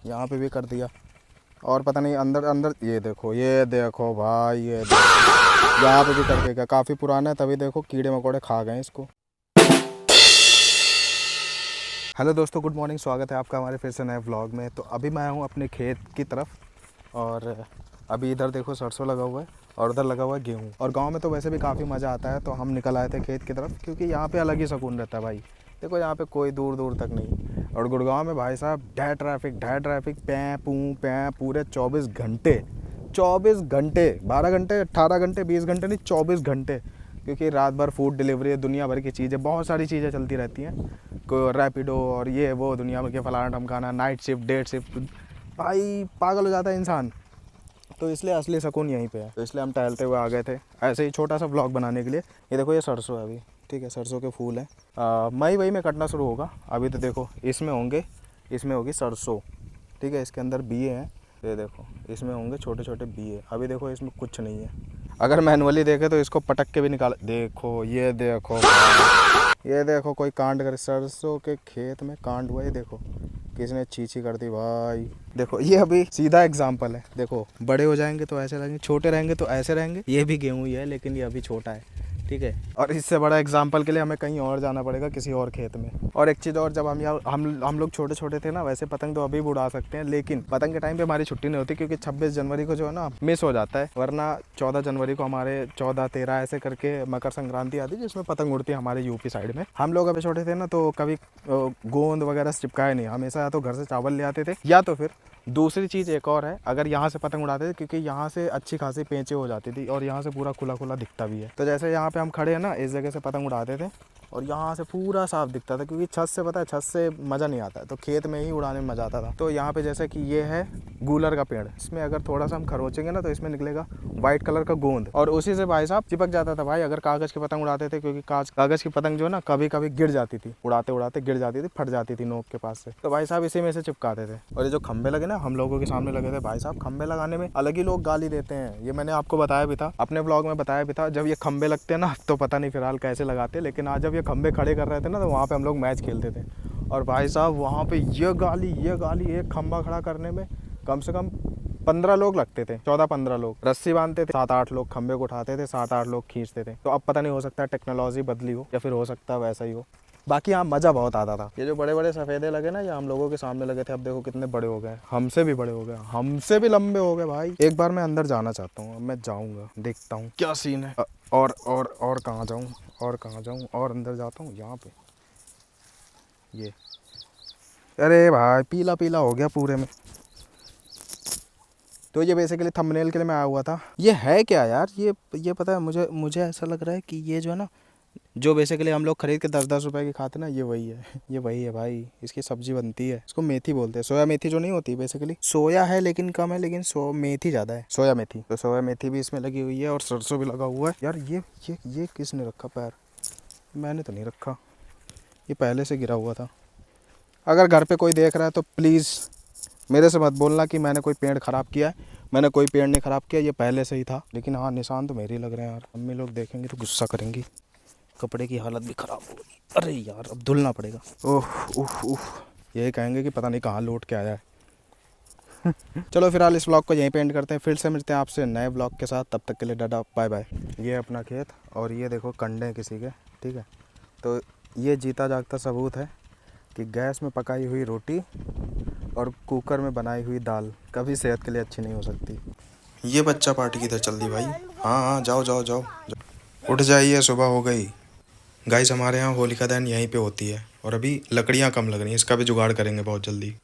यहाँ पे भी कर दिया। और पता नहीं अंदर अंदर, ये देखो भाई, ये देखो यहाँ पे भी करके गया। काफ़ी पुराना है, तभी देखो कीड़े मकोड़े खा गए इसको। हेलो दोस्तों, गुड मॉर्निंग। स्वागत है आपका हमारे फिर से नए व्लॉग में। तो अभी मैं हूँ अपने खेत की तरफ और अभी इधर देखो सरसों लगा हुआ है और उधर लगा हुआ है गेहूँ। और गांव में तो वैसे भी काफ़ी मज़ा आता है, तो हम निकल आए थे खेत की तरफ क्योंकि यहाँ पे अलग ही सुकून रहता है भाई। देखो यहाँ पे कोई दूर दूर तक नहीं। और गुड़गांव में भाई साहब ढेर ट्रैफिक पै पूरे 24 घंटे 12 घंटे 18 घंटे 20 घंटे नहीं, 24 घंटे। क्योंकि रात भर फूड डिलीवरी है, दुनिया भर की चीज़ें, बहुत सारी चीज़ें चलती रहती हैं। कोई रैपिडो और ये वो दुनिया भर के फलाना ढमकाना, नाइट शिफ्ट डे शिफ्ट, भाई पागल हो जाता है इंसान। तो इसलिए असली सुकून यहीं पे है। तो इसलिए हम टहलते हुए आ गए थे ऐसे ही छोटा सा व्लॉग बनाने के लिए। ये देखो ये सरसों है अभी, ठीक है, सरसों के फूल हैं। मई वही में कटना शुरू होगा। अभी तो देखो इसमें होगी सरसों, ठीक है। इसके अंदर बीए हैं, ये देखो इसमें होंगे छोटे छोटे बीए। अभी देखो इसमें कुछ नहीं है। अगर मैनुअली देखे तो इसको पटक के भी निकाल। देखो ये देखो कोई कांड कर, सरसों के खेत में कांड हुआ। ये देखो किसने चींची कर दी भाई। देखो ये अभी सीधा एग्जाम्पल है। देखो बड़े हो जाएंगे तो ऐसे रहेंगे, छोटे रहेंगे तो ऐसे रहेंगे। ये भी गेहूं ही है लेकिन ये अभी छोटा है, ठीक है। और इससे बड़ा एग्जाम्पल के लिए हमें कहीं और जाना पड़ेगा, किसी और खेत में। और एक चीज़ और, जब हम लोग छोटे छोटे थे ना, वैसे पतंग तो अभी भी उड़ा सकते हैं, लेकिन पतंग के टाइम पे हमारी छुट्टी नहीं होती क्योंकि 26 जनवरी को जो है ना मिस हो जाता है। वरना 14 जनवरी को हमारे 14, 13 ऐसे करके मकर संक्रांति आती है जिसमें पतंग उड़ती है हमारे यूपी साइड में। हम लोग अभी छोटे थे ना तो कभी गोंद वगैरह चिपकाए नहीं। हमेशा या तो घर से चावल ले आते थे, या तो फिर दूसरी चीज़ एक और है, अगर यहाँ से पतंग उड़ाते थे क्योंकि यहाँ से अच्छी खासी पेंचे हो जाती थी और यहाँ से पूरा खुला खुला दिखता भी है। तो जैसे यहाँ पे हम खड़े हैं ना, इस जगह से पतंग उड़ाते थे और यहाँ से पूरा साफ दिखता था। क्योंकि छत से, पता है, छत से मज़ा नहीं आता है, तो खेत में ही उड़ाने में मज़ा आता था। तो यहाँ पे जैसे कि ये है गूलर का पेड़, इसमें अगर थोड़ा सा हम खरोचेंगे ना तो इसमें निकलेगा वाइट कलर का गोंद, और उसी से भाई साहब चिपक जाता था भाई। अगर कागज़ की पतंग उड़ाते थे, क्योंकि कागज़ की पतंग जो है ना कभी कभी गिर जाती थी, उड़ाते उड़ाते गिर जाती थी, फट जाती थी नोक के पास से, तो भाई साहब इसी में से चिपकाते थे। और ये जो खंबे लगे ना हम लोगों के सामने लगे थे, भाई साहब खंबे लगाने में अलग ही लोग गाली देते हैं। ये मैंने आपको बताया भी था, अपने ब्लॉग में बताया भी था। जब ये खंबे लगते हैं ना तो पता नहीं फिलहाल कैसे लगाते, लेकिन आज जब ये खंबे खड़े कर रहे थे ना तो वहाँ पे हम लोग मैच खेलते थे। और भाई साहब वहाँ पे ये गाली एक खंबा खड़ा करने में कम से कम 15 लोग लगते थे, 14-15 लोग रस्सी बांधते थे, 7-8 लोग खंबे को उठाते थे, 7-8 लोग खींचते थे। तो अब पता नहीं, हो सकता है टेक्नोलॉजी बदली हो या फिर हो सकता है वैसा ही हो। बाकी यहाँ मज़ा बहुत आता था। ये जो बड़े बड़े सफ़ेदे लगे ना, ये हम लोगों के सामने लगे थे। अब देखो कितने बड़े हो गए, हमसे भी बड़े हो गए, हमसे भी लंबे हो गए भाई। एक बार मैं अंदर जाना चाहता हूँ, मैं जाऊँगा, देखता हूँ क्या सीन है। और कहाँ जाऊँ, और अंदर जाता हूँ। यहाँ पे ये, अरे भाई पीला पीला हो गया पूरे में। तो ये बेसिकली थंबनेल के लिए मैं आया हुआ था। ये है क्या यार, ये पता है मुझे ऐसा लग रहा है कि ये जो है ना, जो बेसिकली हम लोग खरीद के 10-10 रुपए की खाते ना, ये वही है। ये वही है भाई, इसकी सब्जी बनती है, इसको मेथी बोलते हैं। सोया मेथी जो नहीं होती, बेसिकली सोया है लेकिन कम है, लेकिन मेथी ज़्यादा है, सोया मेथी। तो सोया मेथी भी इसमें लगी हुई है और सरसों भी लगा हुआ है। यार ये किसने रखा पैर? मैंने तो नहीं रखा, ये पहले से गिरा हुआ था। अगर घर पे कोई देख रहा है तो प्लीज़ मेरे से मत बोलना कि मैंने कोई पेड़ ख़राब किया है। मैंने कोई पेड़ नहीं ख़राब किया, ये पहले से ही था। लेकिन हाँ, निशान तो मेरे ही लग रहे हैं यार। मम्मी लोग देखेंगे तो गुस्सा करेंगी। कपड़े की हालत भी ख़राब हो गई। अरे यार अब धुलना पड़ेगा। ओह उह उह, यही कहेंगे कि पता नहीं कहाँ लौट के आया है। चलो फिलहाल इस ब्लॉग को यहीं पे एंड करते हैं। फिर से मिलते हैं आपसे नए ब्लॉग के साथ, तब तक के लिए टाटा बाय बाय। ये अपना खेत और ये देखो कंडे हैं किसी के, ठीक है। तो ये जीता जागता सबूत है कि गैस में पकाई हुई रोटी और कुकर में बनाई हुई दाल कभी सेहत के लिए अच्छी नहीं हो सकती। ये बच्चा पार्टी किधर चल दी भाई? हाँ, जाओ जाओ जाओ, उठ जाइए, सुबह हो गई। गाइस हमारे यहाँ होलिका दहन यहीं पे होती है और अभी लकड़ियाँ कम लग रही हैं, इसका भी जुगाड़ करेंगे बहुत जल्दी।